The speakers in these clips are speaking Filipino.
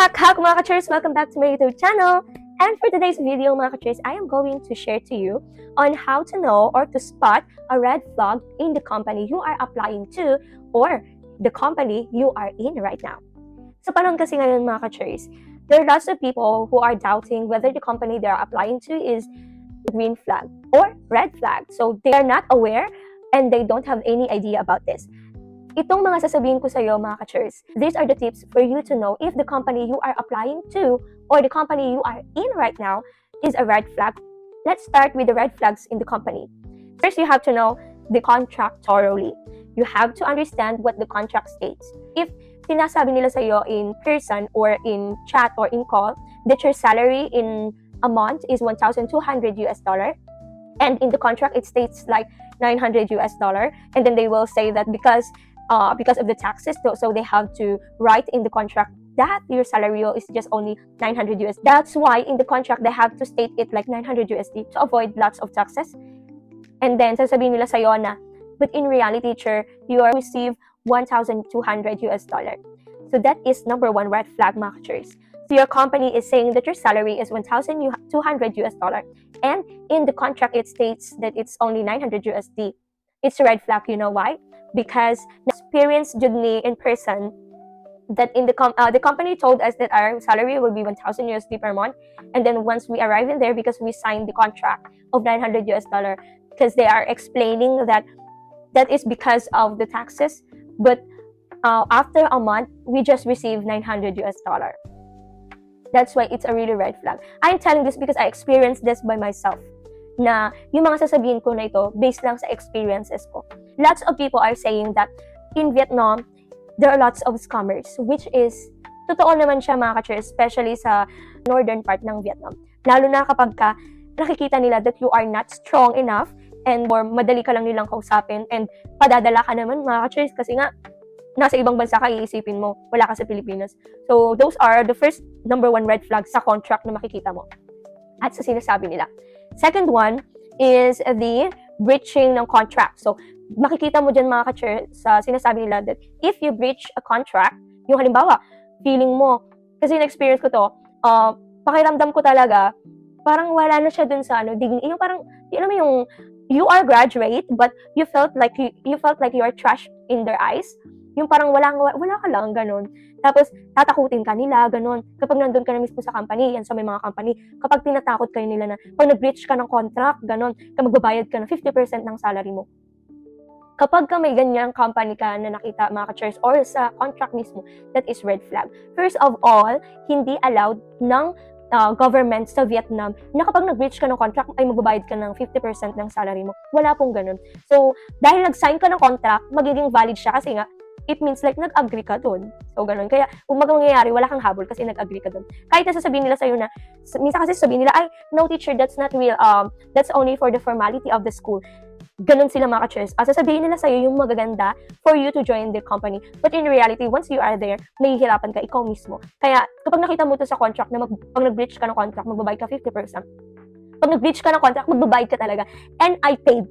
Hack mga ka-cheers! Welcome back to my YouTube channel. And for today's video mga ka-cheers, I am going to share to you on how to know or to spot a red flag in the company you are applying to or the company you are in right now. Sa panahon kasi ngayon mga ka-cheers, there are lots of people who are doubting whether the company they are applying to is green flag or red flag. So they are not aware and they don't have any idea about this. Itong mga sasabihin ko sa iyo mga ka-cheers, these are the tips for you to know if the company you are applying to or the company you are in right now is a red flag. Let's start with the red flags in the company. First, you have to know the contract thoroughly. You have to understand what the contract states. If sinasabi nila sa iyo in person or in chat or in call that your salary in a month is $1,200 and in the contract it states like $900 and then they will say that because of the taxes, so they have to write in the contract that your salary is just only $900. That's why in the contract they have to state it like $900 to avoid lots of taxes. And then sasabihin nila sa'yo na, but in reality, teacher, you are receive $1,200. So that is number one red flag, mga ka-cheers. So your company is saying that your salary is $1,200 and in the contract it states that it's only $900. It's a red flag. You know why? Because experience Judni in person that in the company told us that our salary will be $1,000 per month, and then once we arrive in there, because we signed the contract of $900, because they are explaining that that is because of the taxes, but after a month we just received $900. That's why it's a really red flag. I'm telling this because I experienced this by myself. Na yung mga sasabihin ko na ito based lang sa experiences ko. Lots of people are saying that in Vietnam, there are lots of scammers, which is, totoo naman siya mga ka-cheers, especially sa northern part ng Vietnam. Lalo na kapag nakikita nila that you are not strong enough and more madali ka lang nilang kausapin and padadala ka naman mga ka-cheers kasi nga, nasa ibang bansa ka, iisipin mo, wala ka sa Pilipinas. So, those are the first number one red flags sa contract na makikita mo at sa sinasabi nila. Second one is the breaching ng contract. So, makikita mo dyan mga ka-cheers sa sinasabi nila that if you breach a contract, yung halimbawa, feeling mo, kasi na-experience ko to, pakiramdam ko talaga, parang wala na siya dun sa dignity. Yung parang, yung you are graduate, but you felt like you are trash in their eyes. Yung parang wala ka lang, ganun. Tapos, tatakutin ka nila, ganun. Kapag nandun ka na mismo sa company, yan sa may mga company, kapag tinatakot kayo nila na, pag nag-breach ka ng contract, ganun, magbabayad ka ng 50% ng salary mo. Kapag ka may ganyang company ka na nakita, mga ka-cheers, or sa contract mismo, that is red flag. First of all, hindi allowed ng government sa Vietnam na kapag nag-breach ka ng contract, ay magbabayad ka ng 50% ng salary mo. Wala pong ganun. So, dahil nag-sign ka ng contract, magiging valid siya kasi nga, it means like nag-agree ka dun. So, ganun. Kaya, kung mangyayari, wala kang habol kasi nag-agree ka dun. Kahit na sasabihin nila sa'yo na, minsan kasi sasabihin nila, ay, no teacher, that's not real. That's only for the formality of the school. Ganun sila mga ka-cheers. Sasabihin nila sa'yo yung magaganda for you to join the company. But in reality, once you are there, mahihirapan ka ikaw mismo. Kaya, kapag nakita mo to sa contract na pag nag-breach ka ng contract, magbabayad ka 50%. Pag nag-breach ka ng contract, magbabayad ka talaga. And I paid.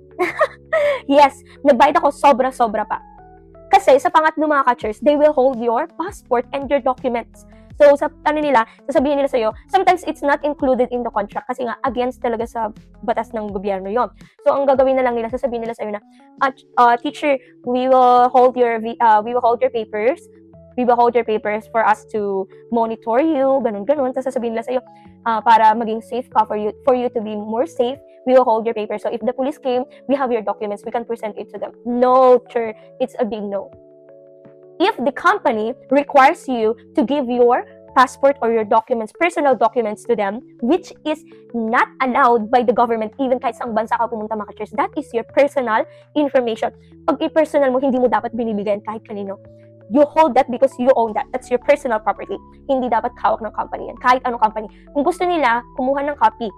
Yes, nagbayad ako sobra-sobra pa. Kasi sa pangatlo mga ka-cheers, they will hold your passport and your documents. So, sasabihin nila sa'yo, sometimes it's not included in the contract kasi nga against talaga sa batas ng gobyerno yon. So, ang gagawin na lang nila, sasabihin nila sa'yo na, teacher, we will hold your papers. We will hold your papers for us to monitor you, ganun. Tapos sasabihin nila sa'yo, para maging safe ka, for you to be more safe, we will hold your papers. So if the police came, we have your documents, we can present it to them. No, sir, it's a big no. If the company requires you to give your passport or your documents, personal documents to them, which is not allowed by the government, even kahit saang bansa ka pumunta mga ka-cheers, that is your personal information. Pag i-personal mo, hindi mo dapat binibigyan kahit kanino. You hold that because you own that. That's your personal property. Hindi dapat hawak ng company yan. Kahit anong company. Kung gusto nila, kumuha ng copy.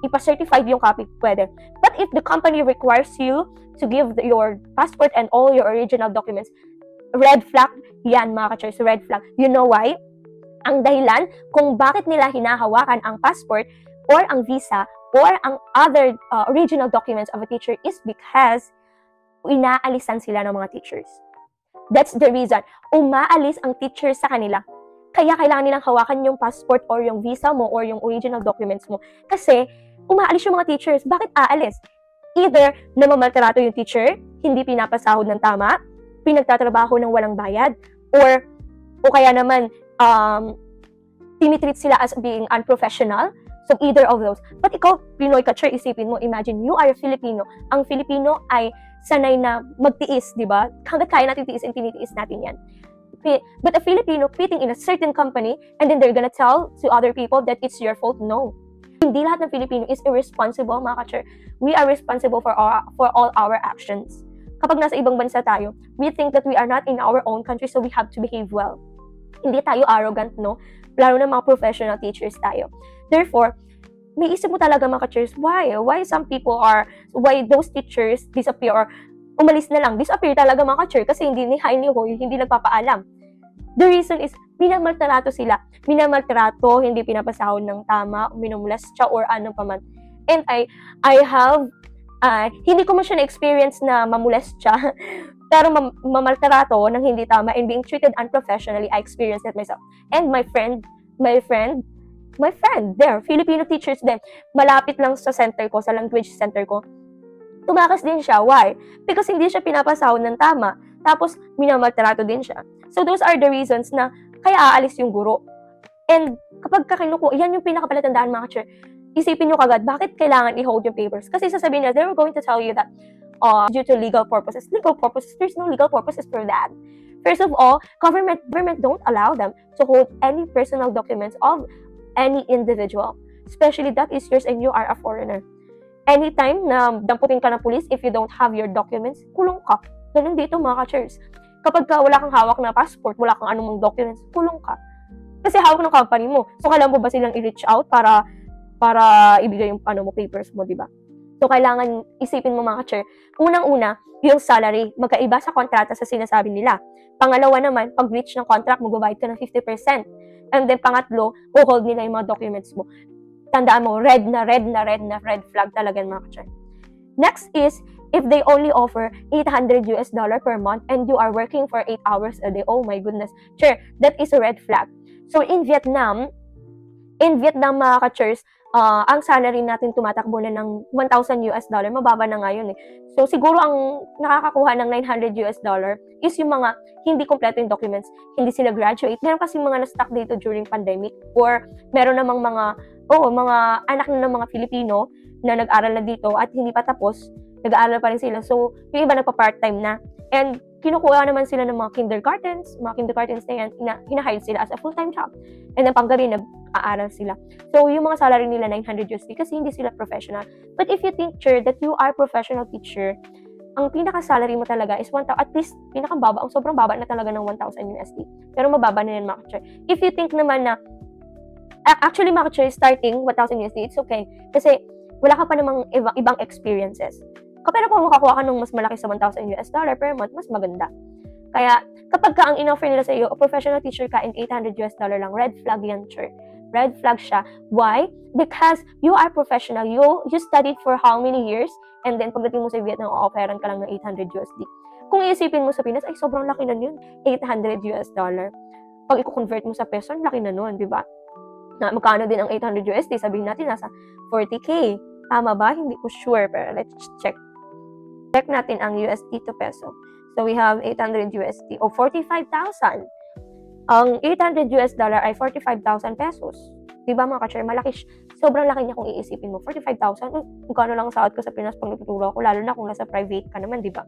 Ipa-certified yung copy, pwede. But if the company requires you to give your passport and all your original documents, red flag yan mga ka-cheers, red flag. You know why? Ang dahilan kung bakit nila hinahawakan ang passport or ang visa or ang other original documents of a teacher is because inaalisan sila ng mga teachers. That's the reason. Umaalis ang teacher sa kanila. Kaya kailangan nilang hawakan yung passport or yung visa mo or yung original documents mo. Kasi, umaalis yung mga teachers. Bakit aalis? Either namamaltrato yung teacher, hindi pinapasahod ng tama, pinagtatrabaho ng walang bayad, o kaya naman, tinitreat sila as being unprofessional. So, either of those. But ikaw, Pinoy ka, isipin mo, imagine, you are a Filipino. Ang Filipino ay sanay na magtiis, di ba? Hanggat kaya natin tiisin, tinitiis natin yan. But a Filipino quitting in a certain company and then they're gonna tell to other people that it's your fault? No. Hindi lahat ng Filipino is irresponsible, mga ka-chur. We are responsible for all our actions. Kapag nasa ibang bansa tayo, we think that we are not in our own country, so we have to behave well. Hindi tayo arrogant, no? Lalo na mga professional teachers tayo. Therefore, may isip mo talaga, mga ka-churs, why those teachers disappear or umalis na lang. Disappear talaga, mga ka-chur, kasi hindi ni Hailey Hoy, hindi nagpapaalam. The reason is, minamaltrato sila. Minamaltrato, hindi pinapasahod ng tama, minumulas siya, or ano pa man. And I have, hindi ko man siya na-experience na mamulas siya, pero mamaltrato ng hindi tama and being treated unprofessionally, I experienced it myself. And my friend, there, Filipino teachers din, malapit lang sa center ko, sa language center ko, tumakas din siya. Why? Because hindi siya pinapasahod ng tama. Tapos, minamaltrato din siya. So, those are the reasons na kaya aalis yung guro. And kapag kakinuko, yan yung pinakapalatandaan, mga ka-chur. Isipin nyo kagad, bakit kailangan i-hold yung papers? Kasi sasabihin nila, they were going to tell you that due to legal purposes. Legal purposes? There's no legal purposes for that. First of all, government don't allow them to hold any personal documents of any individual. Especially that is yours and you are a foreigner. Anytime na damputin ka ng police, if you don't have your documents, kulong ka. Ganun dito, mga ka-churs. Kapag wala kang hawak na passport, wala kang anumang documents, kulong ka. Kasi hawak ng company mo. So, kailangan mo ba silang i-reach out para ibigay yung papers mo, di ba? So, kailangan isipin mo, mga ka-chur, unang-una, yung salary, magkaiba sa kontrata sa sinasabi nila. Pangalawa naman, pag reach ng contract, magbabayad ka ng 50%. And then, pangatlo, hold nila yung mga documents mo. Tandaan mo, red flag talaga, mga ka-chur. Next is, if they only offer $800 per month and you are working for 8 hours a day, oh my goodness. Sure, that is a red flag. So, in Vietnam, mga ka-churs, ang salary natin tumatakbo na ng $1,000, mababa na ngayon eh. So, siguro ang nakakakuha ng $900 is yung mga hindi kompleto yung documents, hindi sila graduate. Meron kasi mga na-stuck dito during pandemic, or meron namang mga anak na ng mga Filipino na nag-aral na dito at hindi pa tapos, nag-aaral pa rin sila. So, yung iba nagpa-part-time na. And kinukuha naman sila ng mga kindergartens na yan, hinahire sila as a full-time job. And then panggabi, nag-aaral sila. So, yung mga salary nila, $900 kasi hindi sila professional. But if you think, sure, that you are professional teacher, ang pinaka-salary mo talaga is 1,000, at least, pinakababa, ang sobrang baba na talaga ng $1,000. Pero mababa na yan, mga ka-chur. If you think naman na, actually, mga ka-chur, starting $1,000, it's okay. Kasi, wala ka pa namang ibang experiences. Pero kung makakuha ka ng mas malaki sa $1,000 per month, mas maganda. Kaya, kapag ka ang in-offer nila sa iyo, a professional teacher ka and $800 lang, red flag yan, sure. Red flag siya. Why? Because you are professional. You studied for how many years? And then, pagdating mo sa Vietnam, offeran ka lang ng $800. Kung iisipin mo sa Pinas, ay sobrang laki na yun. $800. Pag i-convert mo sa peso, laki na nun, di ba? Na, magkano din ang $800? Sabihin natin, nasa 40K. Tama ba? Hindi ko sure, pero let's check. Check natin ang USD to peso. So, we have $800 o 45,000. Ang $800 ay 45,000 pesos. Diba, mga ka-chur? Malaki, sobrang laki niya kung iisipin mo. 45,000, kung kano lang sahod ko sa Pinas pag nagtuturo ako, lalo na kung nasa private ka naman, diba?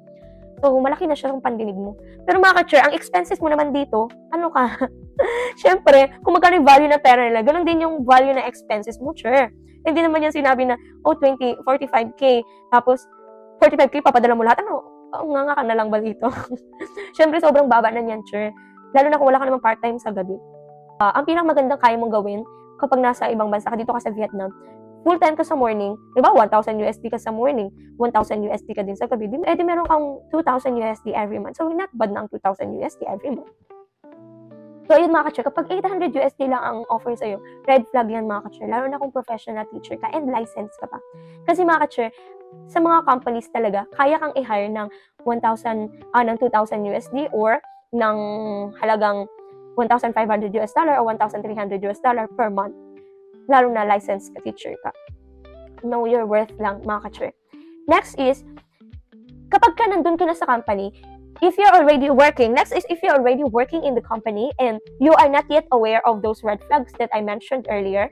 So, malaki na siya yung pandinig mo. Pero mga ka-chur, ang expenses mo naman dito, ano ka? Siyempre, kung magkano yung value na pera nila, ganun din yung value na expenses mo, sure. Hindi naman yan sinabi na, 45K, tapos 45K, papadala mo lahat. Ano? Nga ka na lang ba dito? Siyempre, sobrang baba na yan, sure. Lalo na kung wala ka namang part-time sa gabi. Ang pinakamagandang kaya mong gawin kapag nasa ibang bansa ka, dito ka sa Vietnam, full-time ka sa morning, di ba? $1,000 ka sa morning, $1,000 ka din sa gabi. Di meron kang $2,000 every month. So, not bad na ang $2,000 every month. So, ayun, mga ka-chur, kapag $800 lang ang offer sa'yo, red flag yan, mga ka-chur. Lalo na kung professional teacher ka and licensed ka pa. Kasi, mga ka-chur, sa mga companies talaga, kaya kang i-hire ng $2,000 or ng halagang $1,500 or $1,300 per month. Lalo na licensed ka teacher ka. Know your worth lang, mga ka-chur. Next is, kapag ka nandun ka na sa company, if you're already working in the company and you are not yet aware of those red flags that I mentioned earlier,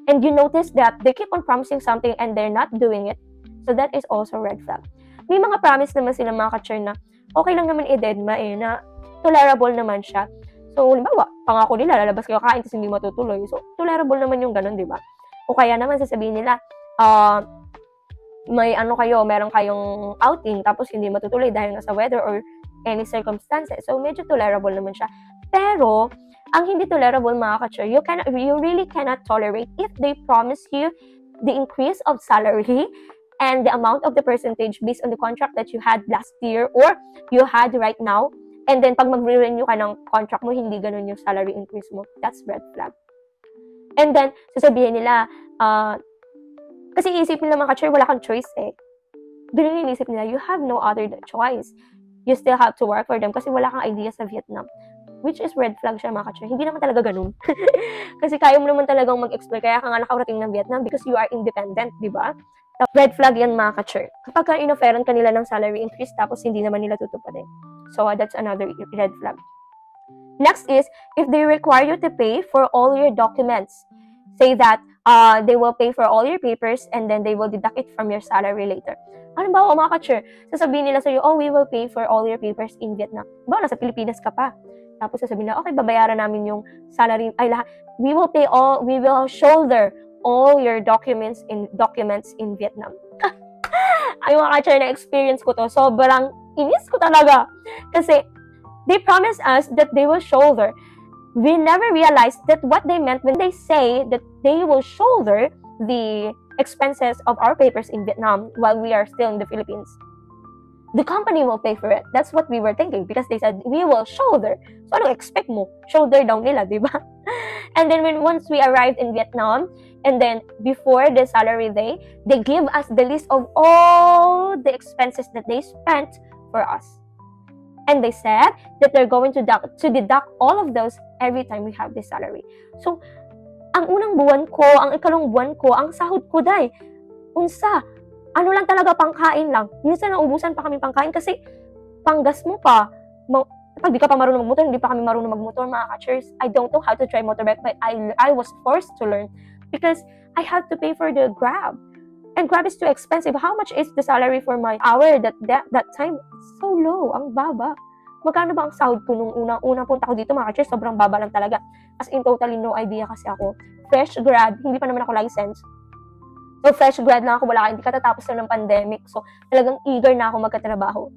and you notice that they keep on promising something and they're not doing it, so that is also red flag. May mga promise naman sila, mga ka-chur, na okay lang naman i-deadma na tolerable naman siya. So, halimbawa, pangako nila, lalabas kayo kain kasi hindi matutuloy. So, tolerable naman yung ganun, di ba? O kaya naman, sasabihin nila, meron kayong outing, tapos hindi matutuloy dahil nga sa weather or any circumstances. So, medyo tolerable naman siya. Pero, ang hindi tolerable, mga ka-chur, you really cannot tolerate if they promise you the increase of salary and the amount of the percentage based on the contract that you had last year or you had right now. And then, pag mag-renew ka ng contract mo, hindi ganun yung salary increase mo. That's red flag. And then, sasabihin nila, kasi isip nila, mga ka-chur, wala kang choice eh. Doon yung inisip nila, you have no other choice. You still have to work for them kasi wala kang idea sa Vietnam. Which is red flag siya, mga ka-chur. Hindi naman talaga ganun. Kasi kaya mo naman talagang mag-explore. Kaya ka nga nakarating ng Vietnam because you are independent, di ba? Red flag yan, mga ka-chur. Kapag ka in-offeran kanila ng salary increase tapos hindi naman nila tutupadin. So, that's another red flag. Next is, if they require you to pay for all your documents, say that they will pay for all your papers and then they will deduct it from your salary later. Ano ba, mga ka-chur? Sasabihin nila sa'yo, we will pay for all your papers in Vietnam. Ba, nasa Pilipinas ka pa. Tapos sasabihin nila, okay, babayaran namin yung salary, lahat. We will shoulder all your documents in Vietnam. Ay, mga ka-chur, na-experience ko to. Sobrang inis ko talaga. Kasi, they promised us that they will shoulder. We never realized that what they meant when they say that they will shoulder the expenses of our papers in Vietnam while we are still in the Philippines. The company will pay for it. That's what we were thinking because they said, we will shoulder. So, ano expect mo? Shoulder down nila, di ba? And then, once we arrived in Vietnam, and then, before the salary day, they give us the list of all the expenses that they spent for us. And they said that they're going to deduct all of those every time we have this salary. So, ang unang buwan ko, ang ikalong buwan ko, ang sahod ko dahil, unsa, ano lang talaga, pangkain lang. Minsan naubusan pa kami pangkain kasi panggas mo pa. Pag di ka pa marunong magmotor, hindi pa kami marunong magmotor, mga ka-churs. I don't know how to drive motorbike, but I was forced to learn because I had to pay for the Grab. And Grab is too expensive. How much is the salary for my hour that time? So low. Ang baba. Magkano ba ang sahod ko nung unang punta ko dito, mga ka-churs? Sobrang baba lang talaga. As in, totally no idea kasi ako. Fresh grad. Hindi pa naman ako licensed. So, fresh grad lang ako. Hindi katatapos lang ng pandemic. So, talagang eager na ako magkatrabaho.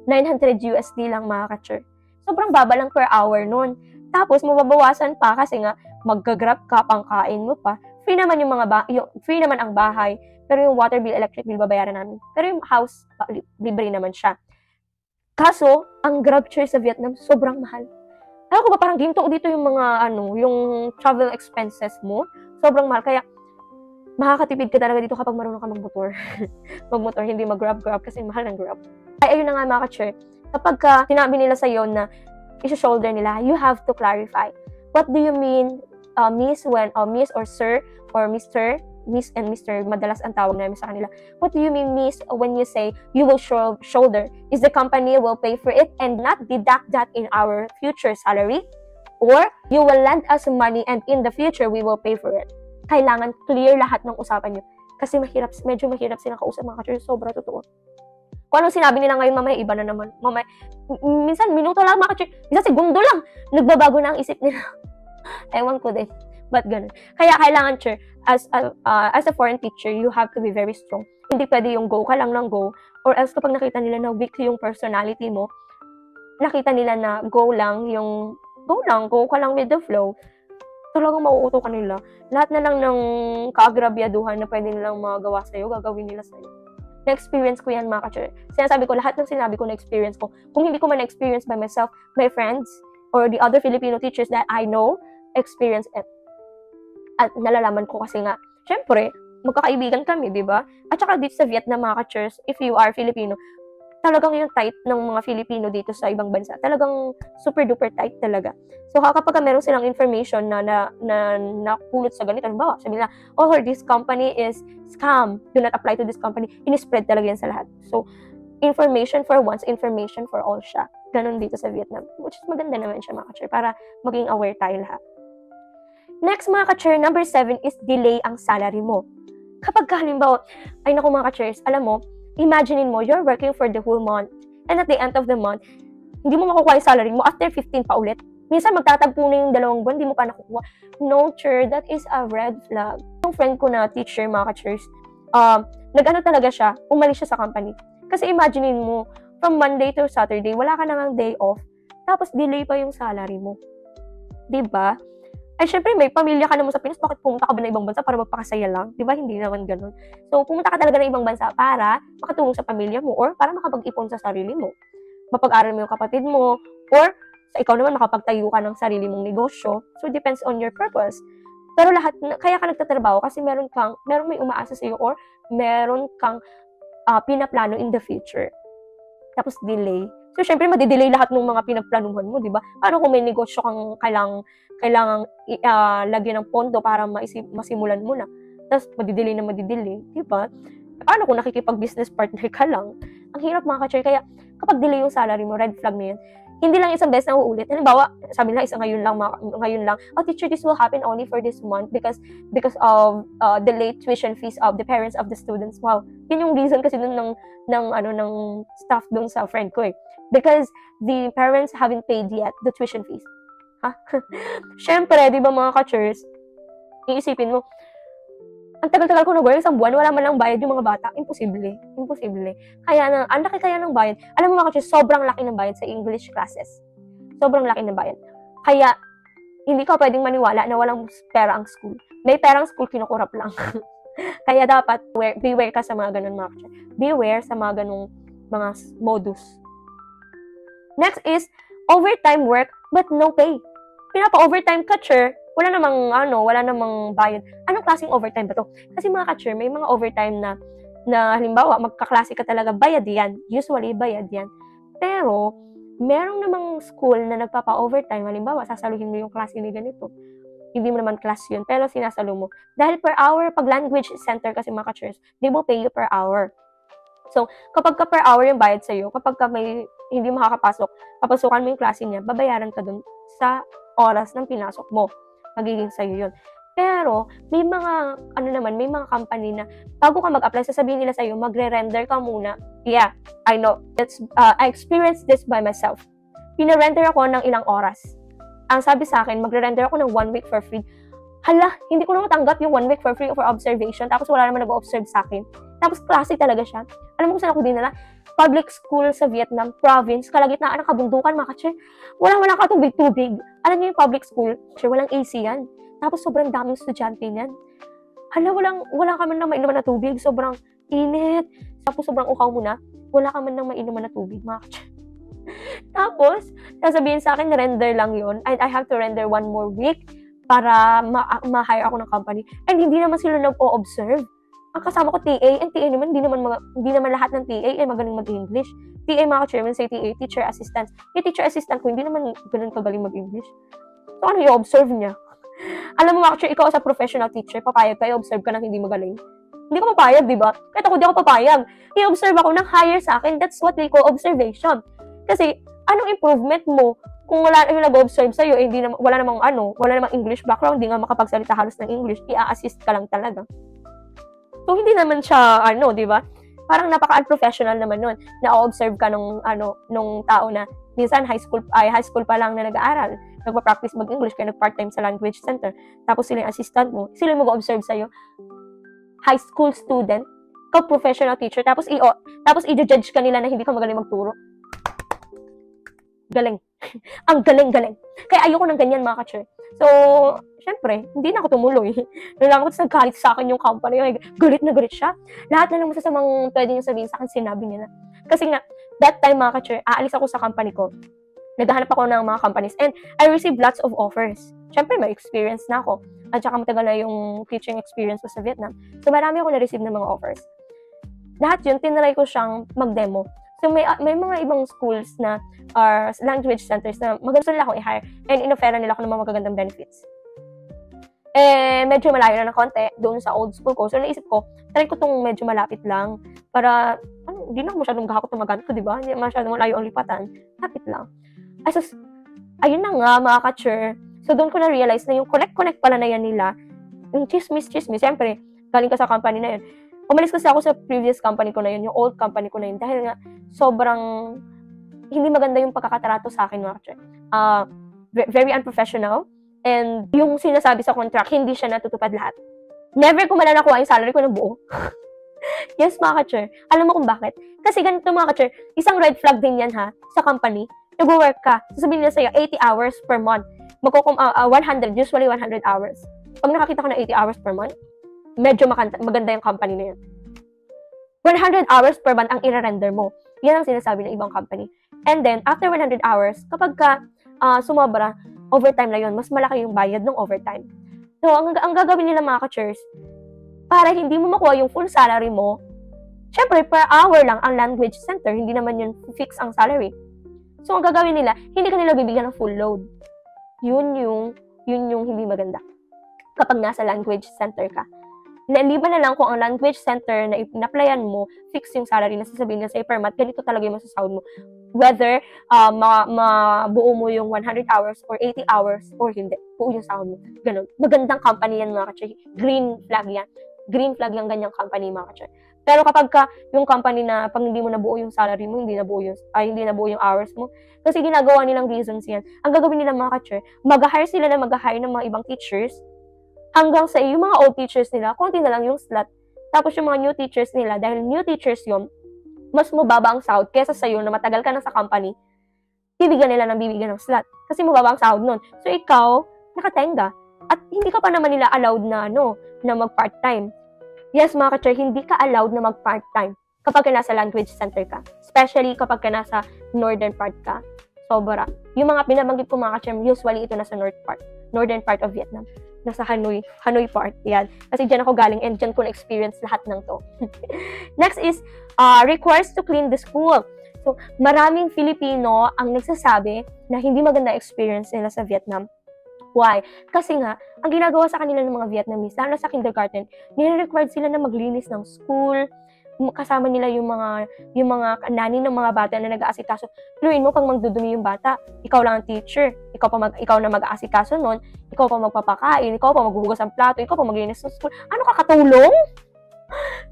$900 lang, mga ka-churs. Sobrang baba lang per hour nun. Tapos, mababawasan pa kasi nga, mag-grab ka, pangkain mo pa. Free naman free naman ang bahay. Pero yung water bill, electric bill, babayaran namin. Pero yung house, libre naman siya. Kaso, ang Grab share sa Vietnam, sobrang mahal. Alam ko ba, parang ginto dito yung mga, yung travel expenses mo. Sobrang mahal. Kaya, makakatipid ka talaga dito kapag marunong ka magmotor. Magmotor, hindi mag-grab kasi mahal ng Grab. Ay, ayun na nga, mga ka-chur. Kapag sinabi nila sa'yo na isa-shoulder nila, you have to clarify. What do you mean, miss, when, miss or sir, or Mr., Miss and Mr. Madalas ang tawag namin sa kanila. What do you mean, Miss, when you say you will shoulder? Is the company will pay for it and not deduct that in our future salary? Or you will lend us money and in the future we will pay for it? Kailangan clear lahat ng usapan nyo. Kasi medyo mahirap silang kausap, mga ka-chur. Sobra totoo. Kung anong sinabi nila ngayon, mamaya iba na naman. Mamaya, minsan minuto lang, mga ka-chur. Minsan segundo lang. Nagbabago na ang isip nila. Ewan ko din. But ganun. Kaya kailangan, chur, as a foreign teacher, you have to be very strong. Hindi pwede yung go ka lang ng go, or else kapag nakita nila na weak yung personality mo, nakita nila na go ka lang with the flow, talagang mauuto ka nila. Lahat na lang ng kaagrabyaduhan na pwede nilang magawa sa'yo, gagawin nila sa'yo. Na-experience ko yan, mga ka-chur. Sinasabi ko, lahat ng sinabi ko na-experience ko. Kung hindi ko man na-experience by myself, my friends, or the other Filipino teachers that I know, experience it. At nalalaman ko kasi nga, syempre, magkakaibigan kami, di ba? At saka dito sa Vietnam, mga ka-churs, if you are Filipino, talagang yung tight ng mga Filipino dito sa ibang bansa. Talagang super duper tight talaga. So kapag meron silang information na napulot sa ganito, halimbawa, sabi nila, oh, this company is scam. Do not apply to this company. Ini-spread talaga yan sa lahat. So, information for once, information for all siya. Ganon dito sa Vietnam. Which is maganda naman siya, mga ka-chair, para maging aware tayo lahat. Next, mga ka-chair, number 7 is delay ang salary mo. Kapag halimbawa, ay naku mga ka-chairs, alam mo, imaginein mo, you're working for the whole month. And at the end of the month, hindi mo makukuha yung salary mo after 15 pa ulit. Minsan magtatagpo na yung 2 buwan, hindi mo pa nakukuha. No, chair, that is a red flag. Yung friend ko na teacher, mga ka-chairs, nag-ano talaga siya, umalis siya sa company. Kasi imaginein mo, from Monday to Saturday, wala ka nang day off, tapos delay pa yung salary mo. Diba? Ay, syempre, may pamilya ka naman sa Pinas, bakit pumunta ka ba ng ibang bansa para magpakasaya lang? Diba? Hindi naman ganun. So, pumunta ka talaga ng ibang bansa para makatulong sa pamilya mo or para makapag-ipon sa sarili mo. Mapag-aral mo yung kapatid mo or sa ikaw naman makapagtayo ka ng sarili mong negosyo. So, it depends on your purpose. Pero lahat, kaya ka nagtatrabaho kasi merong may umaasa sa iyo or meron kang pinaplano in the future. Tapos, delay. So, syempre, madidelay lahat ng mga pinagplanuhan mo, di ba? Paano kung may negosyo kang kailangang lagyan ng pondo para masimulan mo na? Tapos, madidelay, di ba? Paano kung nakikipag-business partner ka lang? Ang hirap, mga ka-chair. Kaya, kapag delay yung salary mo, red flag na yan. Hindi lang isang beses na uulit. Halimbawa, sabi nila, ngayon lang, oh, teacher, this will happen only for this month because of the late tuition fees of the parents of the students. Wow. Yun yung reason kasi ng staff doon sa friend ko eh. Because the parents haven't paid yet the tuition fees. Ha? Syempre, di ba mga ka-chairs, iisipin mo, ang tagal-tagal ko nag-work, isang buwan, wala man lang bayad yung mga bata. Imposible. Kaya ang laki kaya ng bayad. Alam mo mga ka-chairs, sobrang laki ng bayad sa English classes. Sobrang laki ng bayad. Kaya, hindi ka pwedeng maniwala na walang pera ang school. May perang school, kinukurap lang. Kaya dapat, beware ka sa mga ganun mga ka-chairs. Beware sa mga ganung mga modus. Next is, overtime work but no pay. Pinapa-overtime ka, chair, wala namang bayad. Anong klaseng overtime ba to? Kasi mga ka-chair, may mga overtime na halimbawa, magkaklase ka talaga, bayad yan. Usually, bayad yan. Pero, merong namang school na nagpapa-overtime. Halimbawa, sasaluhin mo yung klase ni ganito. Hindi mo naman class yun, pero sinasalo mo. Dahil per hour, pag language center kasi mga ka-chairs, they will pay you per hour. So, kapag ka per hour yung bayad sa'yo, kapag ka may hindi makakapasok, papasukan mo yung klase niya, babayaran ka dun sa oras ng pinasok mo. Magiging sa'yo yun. Pero, may mga company na bago ka mag-apply, sasabihin nila sa'yo, magre-render ka muna. Yeah, I know. I experienced this by myself. Pina-render ako ng ilang oras. Ang sabi sa akin, magre-render ako ng 1 week for free. Hala, hindi ko na matanggap yung 1 week for free for observation, tapos wala naman nag-observe sa akin. Tapos klase talaga siya. Alam mo kung saan ako dinala? Public school sa Vietnam, province, kalagitnaan ng kabundukan, mga ka-chair. Walang katubig-tubig. Alam niyo yung public school, chair, walang AC yan. Tapos sobrang daming estudyante niyan. Hala, wala ka man nang mainuman na tubig. Sobrang init. Tapos sobrang ukaw mo na. Wala ka man nang mainuman na tubig, mga ka-chair. Tapos, sasabihin sa akin, render lang yon, and I have to render 1 more week para ma-hire ako ng company. And hindi naman sila nag-o-observe. Ang kasama ko TA, and TA naman, hindi naman lahat ng TA ay magaling mag-English. TA, mga chairman, say TA, teacher assistant. Yung teacher assistant ko, hindi naman ganun kagaling mag-English. So, ano yung observe niya? Alam mo, mga chair, ikaw sa professional teacher, papayag ka, i-observe ka ng hindi magaling. Hindi ko papayag, di ba? Kahit ako, di ako papayag. I-observe ako ng higher sa akin. That's what they call observation. Kasi, anong improvement mo kung wala yung nag-observe sa'yo, eh, wala namang English background, hindi nga makapagsalita halos ng English, i-assist ka lang talaga. So, hindi naman siya, di ba? Parang napaka-unprofessional naman nun, na-observe ka nung tao na, minsan high school pa lang na nag-aaral, nagpa-practice mag-English, kaya nag-part-time sa language center, tapos sila yung assistant mo, sila yung mag-observe sa'yo, high school student, professional teacher, tapos i-judge ka nila na hindi ka magaling magturo. Galing. Ang galing-galing. Kaya ayoko ng ganyan, mga ka-chair. So, syempre, hindi na ako tumuloy. Nalaman ko, nagkalit sa akin yung company. Galit na galit siya. Lahat na lang masasamang pwede niya sabihin sa akin, sinabi niya na. Kasi nga, that time, mga ka-chair, aalis ako sa company ko. Naghahanap ako ng mga companies. And I received lots of offers. Syempre, may experience na ako. At saka matagal na yung teaching experience ko sa Vietnam. So, marami ako na-receive ng mga offers. Lahat yun, tinry ko siyang mag-demo. So, may mga ibang schools na language centers na maganda nila akong i-hire and in-offera nila ako ng mga magagandang benefits. Medyo malayo na ng konti doon sa old school ko. So, naisip ko, try ko tong medyo malapit lang para, hindi na masyadong gahapot na magamit ko, diba? Hindi masyadong malayo ang lipatan. Lapit lang. Ayun na nga, mga ka-chur. So, doon ko na-realize na yung connect pala na yan nila, yung chismis, siyempre, galing ka sa company na yun. Umalis kasi ako sa previous company ko na yun, yung old company ko na yun, dahil nga, sobrang hindi maganda yung pagkakatrato sa akin, mga ka-chur. Very unprofessional. And yung sinasabi sa contract, hindi siya natutupad lahat. Never ko malalakuha yung salary ko ng buo. Yes, mga ka-chur. Alam mo kung bakit? Kasi ganito, mga ka-chur, isang red flag din yan, ha, sa company. Nag-work ka, sasabihin nila sa'yo, 80 hours per month. 100, usually 100 hours. Pag nakakita ko na 80 hours per month, medyo maganda yung company na yun. 100 hours per month ang i-render mo. Yan ang sinasabi ng ibang company. And then, after 100 hours, kapag ka sumobra, overtime na yun, mas malaki yung bayad ng overtime. So, ang gagawin nila, mga ka-churs, para hindi mo makuha yung full salary mo, syempre, per hour lang ang language center, hindi naman yun fix ang salary. So, ang gagawin nila, hindi ka nila bibigyan ng full load. Yun yung hindi maganda. Kapag nasa language center ka. Naliban na lang kung ang language center na in-applyan mo, fix yung salary na sasabihin na sa per month, ganito talaga yung masasahod mo. Whether mabuo mo yung 100 hours or 80 hours or hindi, buo yung sahod mo. Ganun. Magandang company yan, mga ka-chur. Green flag yan. Green flag yung ganyang company, mga ka-chur. Pero kapag yung company na pag hindi mo nabuo yung salary mo, hindi nabuo yung hours mo, kasi ginagawa nilang reasons yan. Ang gagawin nila, mga ka-chur, mag-hire sila na mag-hire ng mga ibang teachers, hanggang sa yung mga old teachers nila, konti na lang yung slot. Tapos yung mga new teachers nila, dahil new teachers yun, mas mababa ang sahod kesa sa'yo na matagal ka na sa company, bibigyan ng slot. Kasi mababa ang sahod nun. So ikaw, nakatenga. At hindi ka pa naman nila allowed na, na mag-part-time. Yes, mga ka-chur, hindi ka allowed na mag-part-time kapag ka nasa language center ka. Especially kapag ka nasa northern part ka. Sobra. Yung mga binabanggit ko, mga ka-chur, usually ito nasa northern part of Vietnam. Nasa Hanoi part, yan. Kasi dyan ako galing and dyan ko na-experience lahat ng to. Next is, requires to clean the school. So, maraming Filipino ang nagsasabi na hindi maganda experience nila sa Vietnam. Why? Kasi nga, ang ginagawa sa kanila ng mga Vietnamese, lalo sa kindergarten, nire-required sila na maglinis ng school, kasama nila yung mga nani ng mga bata na nag-aasikaso. Luin mo pag magdudumi yung bata, ikaw lang ang teacher, ikaw na mag-aasikaso nun, ikaw pa magpapakain, ikaw pa maghuhugas ng plato, ikaw pa maglinis ng school. Ano ka katulong?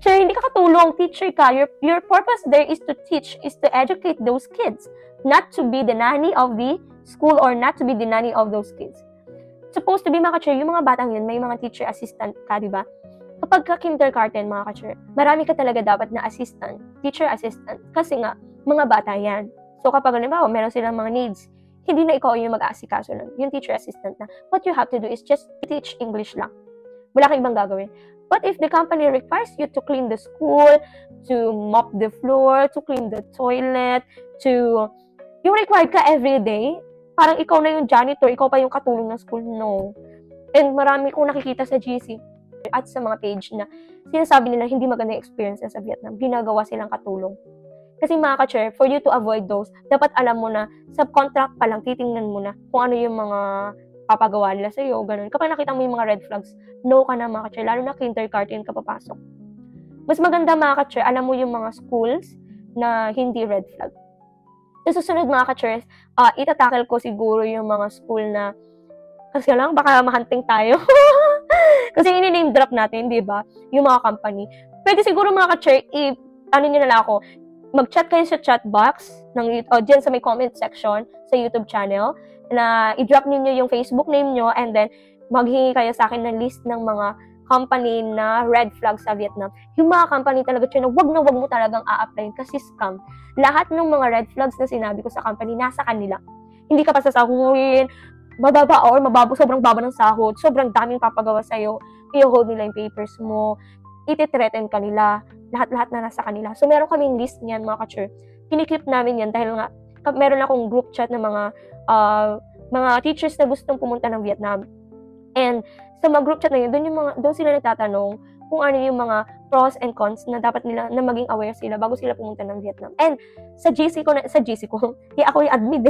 Sure, hindi ka katulong, teacher ka. Your purpose there is to teach, is to educate those kids, not to be the nanny of the school or not to be the nanny of those kids. Supposed to be, mga ka-chur, yung mga batang yun, may mga teacher assistant ka, di ba? Kapag ka-kindergarten, mga ka-chur, marami ka talaga dapat na assistant, teacher assistant, kasi nga, mga bata yan. So, kapag, halimbawa, meron silang mga needs, hindi na ikaw yung mag-aasikaso nun, yung teacher assistant na. What you have to do is just teach English lang. Wala kang ibang gagawin. But if the company requires you to clean the school, to mop the floor, to clean the toilet, yung required ka every day, parang ikaw na yung janitor, ikaw pa yung katulong ng school, no. And marami kong nakikita sa GC at sa mga page na sinasabi nila hindi maganda yung experience sa Vietnam, ginagawa silang katulong. Kasi mga ka-chur, for you to avoid those, dapat alam mo na, sa contract pa lang, titingnan mo na kung ano yung mga papagawa nila sa'yo, ganun. Kapag nakita mo yung mga red flags, no ka na, mga ka-chur, lalo na kindergarten ka papasok. Mas maganda, mga ka-chur, alam mo yung mga schools na hindi red flag. Sa susunod, mga ka-chur, itatackle ko siguro yung mga school na, kasi lang, baka mahanting tayo. Kasi ini-name drop natin, di ba? Yung mga company. Pwede siguro, mga ka-chur, ano nyo na lang ako, mag-chat kayo sa chat box dyan sa may comment section sa YouTube channel na i-drop niyo yung Facebook name nyo and then maghingi kayo sa akin ng list ng mga company na red flag sa Vietnam. Yung mga company talaga na wag mo talagang a-applyin kasi scam. Lahat ng mga red flags na sinabi ko sa company nasa kanila. Hindi ka pa sasahurin, bababa or sobrang baba ng sahod, sobrang daming papagawa sa'yo, i-hold nila yung papers mo, iti-threaten ka nila, lahat-lahat na nasa kanila. So, meron kaming list niyan, mga ka-chur. Kiniklip namin yan dahil nga, meron akong group chat ng mga teachers na gustong pumunta ng Vietnam. And sa mga group chat na yun, doon sila nagtatanong kung ano yung mga pros and cons na dapat nila, na maging aware sila bago sila pumunta ng Vietnam. And sa GC ko, ako yung admin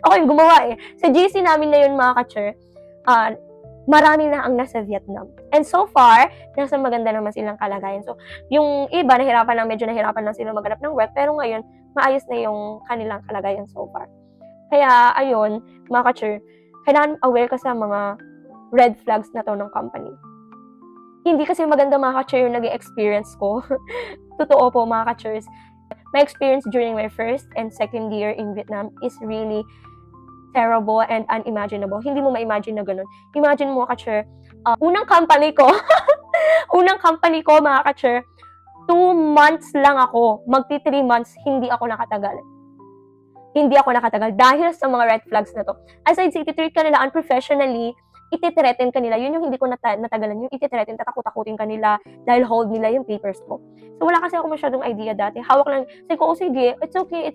ako yung gumawa Sa GC namin na yun mga ka-chur, marami na ang nasa Vietnam. And so far, nasa maganda naman silang kalagayan. So, yung iba, medyo nahirapan lang sila maghanap ng work, pero ngayon, maayos na yung kanilang kalagayan so far. Kaya, ayun, mga ka-chur, kailangan aware ka sa mga red flags na to ng company. Hindi kasi maganda mga ka-chur yung naging experience ko. Totoo po mga ka-churs. My experience during my first and second year in Vietnam is really terrible and unimaginable. Hindi mo ma-imagine na ganun. Imagine mo ka-chur, unang company ko mga ka-chur, 2 months lang ako, magti 3 months, hindi ako nakatagal dahil sa mga red flags na to. Aside sa iti-treat ka nila unprofessionally, iti-threaten ka nila. Yun yung hindi ko natagalan. Yung iti-threaten, tatakot-takutin ka nila dahil hold nila yung papers mo. So, wala kasi ako masyadong idea dati. Hawak lang. Sabi ko, sige, it's okay.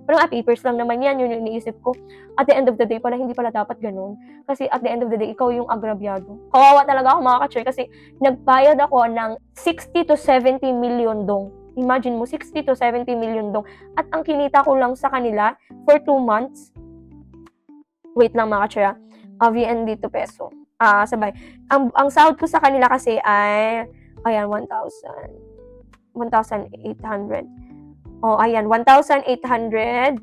Parang papers lang naman yan. Yun yung iniisip ko. At the end of the day, hindi pala dapat ganun. Kasi at the end of the day, ikaw yung agrabyado. Kawawa talaga ako mga ka-chur kasi nagbayad ako ng 60 to 70 million dong. Imagine mo, 60 to 70 million dong. At ang kinita ko lang sa kanila for 2 months. Wait lang mga ka-chur, VND to peso. Sabay. Ang sahod ko sa kanila kasi ay, ayan, 1,800. Ayan, 1,800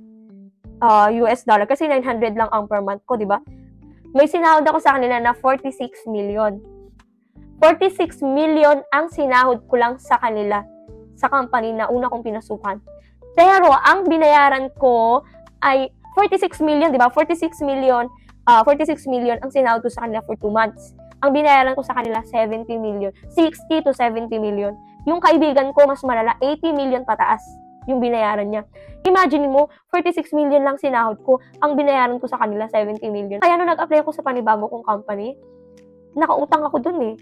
US dollar. Kasi 900 lang ang per month ko, di ba? May sinahod ako sa kanila na 46 million. 46 million ang sinahod ko lang sa kanila sa company na una kong pinasukan. Pero ang binayaran ko ay 46 million, di ba? 46 million ang sinahod ko sa kanila for 2 months. Ang binayaran ko sa kanila, 70 million. 60 to 70 million. Yung kaibigan ko, mas malala, 80 million pataas yung binayaran niya. Imagine mo, 46 million lang sinahod ko, ang binayaran ko sa kanila, 70 million. Kaya nung nag-apply ako sa panibago kong company, nakautang ako dun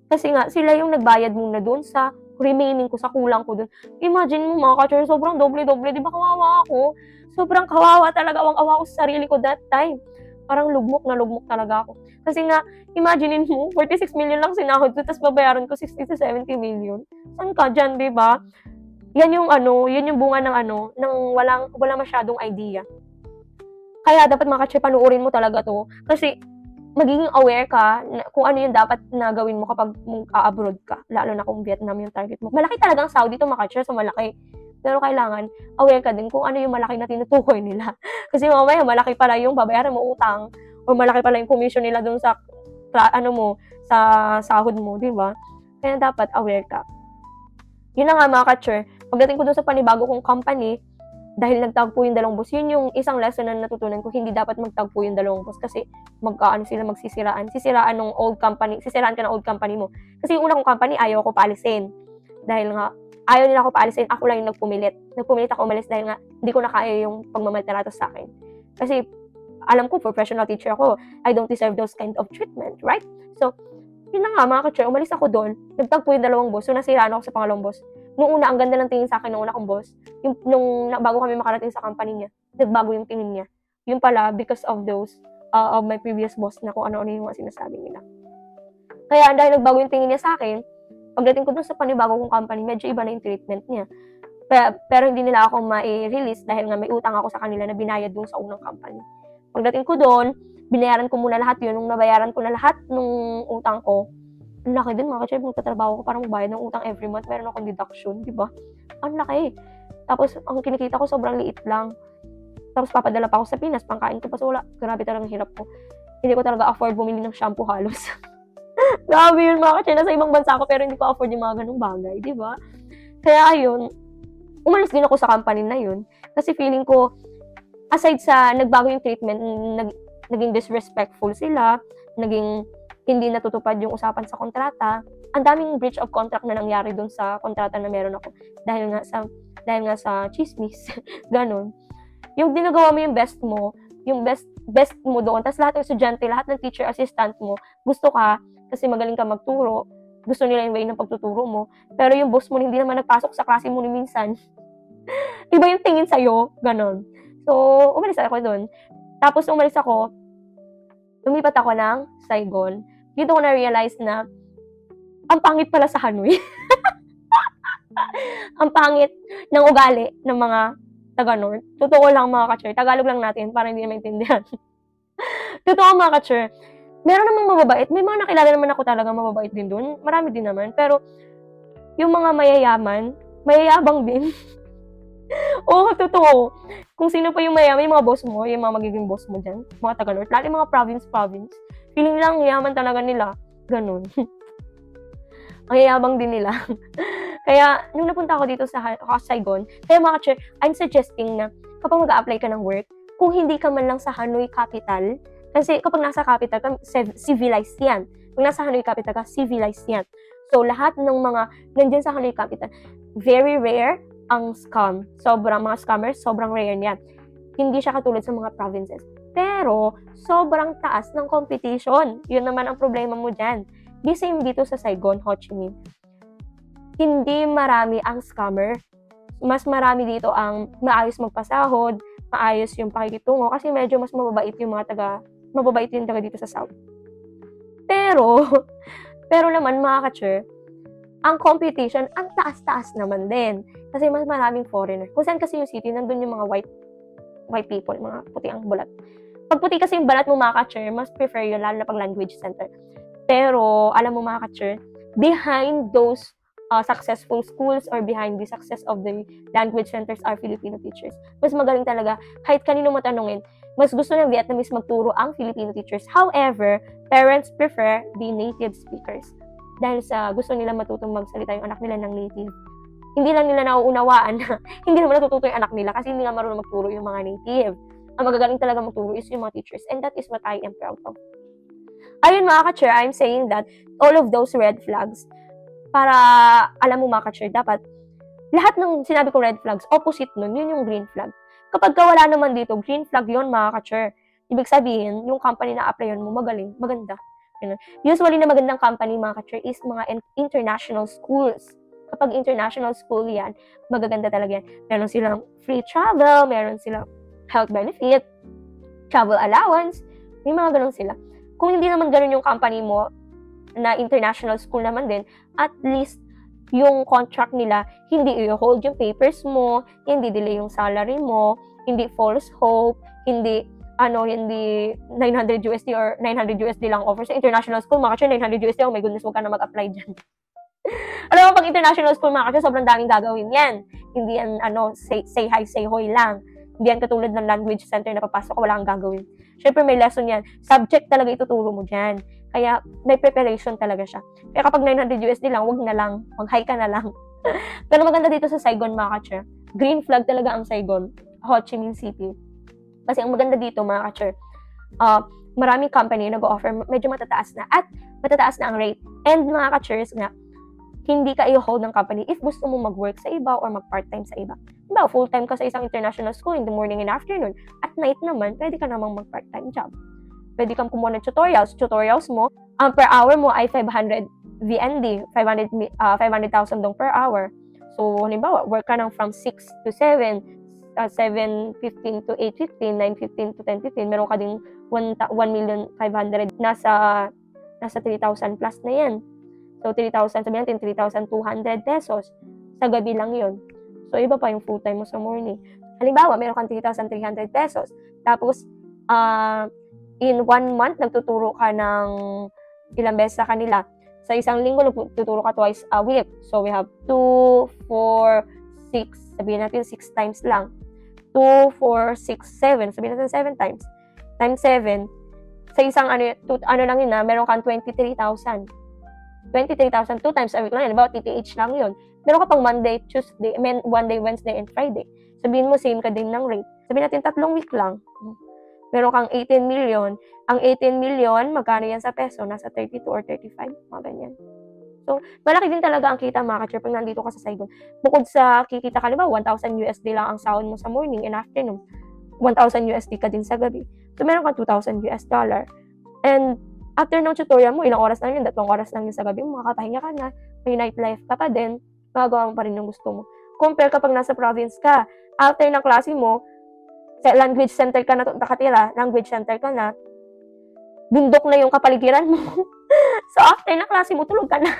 Kasi nga, sila yung nagbayad muna dun sa remaining ko, sa kulang ko dun. Imagine mo mga ka-chur, sobrang doble-doble. Di ba kawawa ako? Sobrang kawawa talaga. Awang-awa ko sa sarili ko that time. Parang lugmok na lugmok talaga ako. Kasi nga, imagine mo, 46 million lang sinahod ko, tapos babayaran ko 60 to 70 million. Saan ka dyan, di ba? Yan yung bunga ng wala masyadong idea. Kaya dapat mga ka-chur, panuorin mo talaga to. Kasi, magiging aware ka kung ano yung dapat na gawin mo kapag abroad ka. Lalo na kung Vietnam yung target mo. Malaki talagang Saudi to mga ka-chur, so malaki. Pero kailangan, aware ka din kung ano yung malaki na tinutukoy nila. Kasi mamaya, malaki pala yung babayaran mo utang, o malaki pala yung commission nila dun sa, sa sahod mo, di ba? Kaya dapat aware ka. Yun na nga mga ka-chur, pagdating ko dun sa panibago kong company, dahil nagtagpo yung dalawang boss, yun yung isang lesson na natutunan ko, hindi dapat magtagpo yung dalawang boss kasi magsisiraan. Sisiraan ng old company, sisiraan ka ng old company mo. Kasi yung una kong company, ayaw ko paalisin. Dahil nga, ayaw nila ako paalisin, ako lang yung nagpumilit. Nagpumilit ako umalis dahil nga, hindi ko na kaya yung pagmamaltrato sa akin. Kasi, alam ko, professional teacher ako, I don't deserve those kind of treatment, right? So, yun na nga, mga ka-chur, umalis ako doon, nagtagpo yung dalawang boss, so nasiraan ako sa pangalawang boss. Nung una, ang ganda ng tingin sa akin ng una kong boss, nung bago kami makarating sa company niya, nagbago yung tingin niya. Yun pala, because of those, of my previous boss na kung ano-ano yung mga sinasabi nila. Kaya, dahil nagbago yung tingin niya sa akin, pagdating ko dun sa panibago kong company, medyo iba na yung treatment niya. Pero hindi nila ako ma-release dahil nga may utang ako sa kanila na binayad dun sa unang company. Pagdating ko dun, binayaran ko muna lahat yun. Nung nabayaran ko na lahat nung utang ko, ang laki din mga ka-chur, magtatrabaho ko parang magbayad ng utang every month, meron akong deduction, di ba? Ang laki. Tapos, ang kinikita ko sobrang liit lang. Tapos, papadala pa ako sa Pinas, pangkain ko pa, so wala. Grabe talagang hirap ko. Hindi ko talaga afford bumili ng shampoo halos. Grabe yun mga ka-chur, nasa ibang bansa ko pero hindi ko afford yung mga ganung bagay, di ba? Kaya ayun, umalis din ako sa company na yun kasi feeling ko, aside sa nagbago yung treatment, naging disrespectful sila, naging hindi natutupad yung usapan sa kontrata, ang daming breach of contract na nangyari dun sa kontrata na meron ako dahil nga sa chismis. Ganon. Yung dinagawa mo yung best mo doon, tapos lahat ng estudyante, lahat ng teacher assistant mo, gusto ka kasi magaling ka magturo, gusto nila yung way ng pagtuturo mo, pero yung boss mo hindi naman nagpasok sa klase mo ni minsan. Iba yung tingin sa'yo, ganon. So, umalis ako doon. Tapos umalis ako, lumipat ako ng Saigon. Dito ko na-realize na ang pangit pala sa Hanoi. Ang pangit ng ugali ng mga taga-North. Totoo lang mga ka-chur. Tagalog lang natin para hindi na maintindihan. Totoo mga ka-chur. Meron namang mababait. May mga nakilala naman ako talaga mababait din dun. Marami din naman. Pero, yung mga mayayaman, mayayabang din. Oo, totoo. Kung sino pa yung mayaman, yung mga boss mo, yung mga magiging boss mo dyan, mga taga-North, lalo yung mga province, feeling lang yaman talaga nila. Ganun. Ang yayabang din nila. Kaya, nung napunta ako dito sa Saigon, kaya mga ka-chur, I'm suggesting na kapag mag-a-apply ka ng work, kung hindi ka man lang sa Hanoi capital, kasi kapag nasa capital ka, civilized yan. Kung nasa Hanoi capital ka, civilized yan. So, lahat ng mga nandyan sa Hanoi capital, very rare ang scam. Mga scammers, sobrang rare niyan. Hindi siya katulad sa mga provinces. Pero, sobrang taas ng competition. Yun naman ang problema mo dyan. The same dito sa Saigon, Ho Chi Minh. Hindi marami ang scammer. Mas marami dito ang maayos magpasahod, maayos yung pakikitungo, kasi medyo mas mababait din taga dito sa South. Pero naman mga ka-chur, ang competition, ang taas-taas naman din. Kasi mas maraming foreigner. Kung saan kasi yung city, nandun yung mga white people, mga puti ang bulat. Pag puti kasi yung balat mo mga ka-chur, mas prefer yun, lalo na pag language center. Pero, alam mo mga ka-chur, behind those successful schools or behind the success of the language centers are Filipino teachers. Mas magaling talaga. Kahit kanino mo tanungin, mas gusto ng Vietnamese magturo ang Filipino teachers. However, parents prefer the native speakers. Dahil sa gusto nila matutong magsalita yung anak nila ng native. Hindi lang nila nauunawaan na hindi naman natututo yung anak nila kasi hindi nga marunong magturo yung mga native. Ang magagaling talaga magturo is yung mga teachers. And that is what I am proud of. Ayun mga ka-chur, I'm saying that all of those red flags, para alam mo mga ka-chur, dapat lahat ng sinabi ko red flags, opposite nun, yun yung green flag. Kapag wala naman dito, green flag yun mga ka-chur. Ibig sabihin, yung company na applyan mo, magaling, maganda. Usually na magandang company mga ka-chur is mga international schools. Kapag international school yan, magaganda talaga yan. Meron silang free travel, meron silang health benefit, travel allowance, may mga ganun sila. Kung hindi naman ganun yung company mo, na international school naman din, at least yung contract nila, hindi i-hold yung papers mo, hindi delay yung salary mo, hindi false hope, hindi 900 USD or 900 USD lang offer sa international school, mga ka-chur, 900 USD, oh my goodness, huwag ka na mag-apply dyan. Alam mo, pag international school, mga ka-chur, sobrang daming gagawin yan. Hindi yan, say hi, say hoy lang. Hindi yan katulad ng language center na papasok ka, wala kang gagawin. Siyempre, may lesson yan. Subject talaga ituturo mo dyan. Kaya, may preparation talaga siya. Kaya kapag 900 USD lang, wag na lang. Mag-hi ka na lang. Pero maganda dito sa Saigon, mga ka-chur. Green flag talaga ang Saigon, Ho Chi Minh City. Kasi ang maganda dito, mga ka-chur, maraming company nag-offer medyo matataas na at matataas na ang rate. And mga ka-churs nga, hindi ka i-hold ng company if gusto mo mag-work sa iba or mag-part-time sa iba. Diba, full-time ka sa isang international school in the morning and afternoon. At night naman, pwede ka namang mag-part-time job. Pwede kang kumuha ng tutorials mo. Ang per hour mo ay 500 VND, 500,000 dong per hour. So, halimbawa, work ka ng from 6 to 7, 7:15 to 8:15, 9:15 to 10:15, meron ka ding 1,500,000, nasa 3,000 plus na yan. So, 3,000, sabihin natin, 3,200 pesos. Sa gabi lang yun. So, iba pa yung full-time mo sa morning. Halimbawa, meron kang 3,300 pesos. Tapos, in 1 month, nagtuturo ka ng ilang beses sa kanila. Sa isang linggo, nagtuturo ka twice a week. So, we have 2, 4, 6. Sabihin natin, 6 times lang. 2, 4, 6, 7. Sabihin natin 7 times. Times 7. Sa isang lang yun meron kang 23,000. 23,000, 2 times a week lang yan. About TTH lang yun. Meron ka pang Monday, Tuesday, Monday, Wednesday, and Friday. Sabihin mo, same ka din ng rate. Sabihin natin, 3 week lang. Meron kang 18 million. Ang 18 million, magkano yan sa peso? Nasa 32 or 35, mga ganyan. So, malaki din talaga ang kita, mga ka-chur, pag nandito ka sa Saigon. Bukod sa kikita ka, 1,000 USD lang ang sahod mo sa morning and afternoon. 1,000 USD ka din sa gabi. So, meron kang 2,000 US dollar. And, after ng tutorial mo, ilang oras lang yun, 2 oras lang yun sa gabi mo, makakapahinga ka na, may nightlife ka pa din, magagawa mo pa rin yung gusto mo. Compare kapag nasa province ka, after ng klase mo, sa language center ka na nakatira, language center ka na, bundok na yung kapaligiran mo, So, after na klase mo, tulog ka na.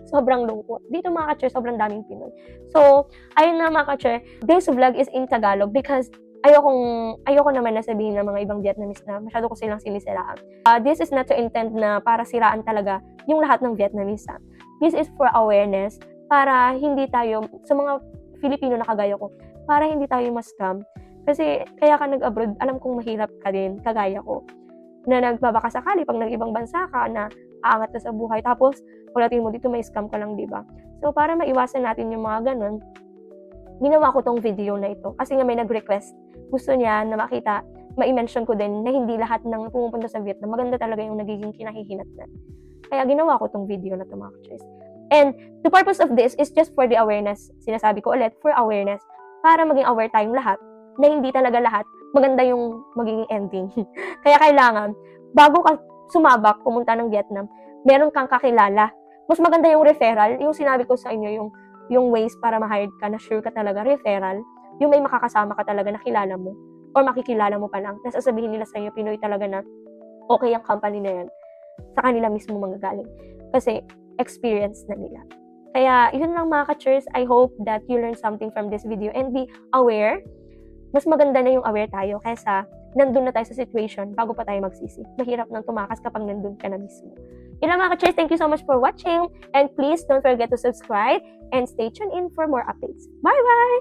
Sobrang lungkot. Dito mga ka-chair, sobrang daming Pinoy. So, ayun na mga ka-chair, this vlog is in Tagalog because ayoko naman na sabihin ng mga ibang Vietnamese na masyado ko silang sinisiraan. This is not to intend na para siraan talaga yung lahat ng Vietnamese. This is for awareness, para hindi tayo, sa mga Filipino na kagaya ko, para hindi tayo ma-scam. Kasi kaya ka nag-abroad, alam kong mahirap ka din, kagaya ko, na nagbabaka sakali pag nag-ibang bansa ka, na aangat ka sa buhay, tapos pagdating mo dito may scam ka lang, diba? So, para maiwasan natin yung mga ganun, ginawa ko tong video na ito. Kasi nga may nag-request, gusto niya na makita, ma-mention ko din na hindi lahat ng pumupunta sa Vietnam, maganda talaga yung nagiging kinahihinatnan. Kaya ginawa ko tong video na ito, mga ka-chairs. And the purpose of this is just for the awareness. Sinasabi ko ulit, for awareness. Para maging aware tayong lahat, na hindi talaga lahat maganda yung magiging ending. Kaya kailangan, bago ka sumabak, pumunta ng Vietnam, meron kang kakilala. Mas maganda yung referral, yung sinabi ko sa inyo, yung ways para ma-hired ka, na sure ka talaga, referral, yung may makakasama ka talaga na kilala mo, or makikilala mo pa lang, nasasabihin nila sa inyo, Pinoy talaga na, okay ang company na yan, sa kanila mismo manggagaling. Kasi, experience na nila. Kaya, yun lang mga ka-chairs, I hope that you learn something from this video, and be aware. Mas maganda na yung aware tayo, kaysa, nandun na tayo sa situation, bago pa tayo magsisi. Mahirap nang tumakas kapag nandun ka na mismo. Yun lang mga ka-chairs, thank you so much for watching, and please don't forget to subscribe, and stay tuned in for more updates. Bye-bye!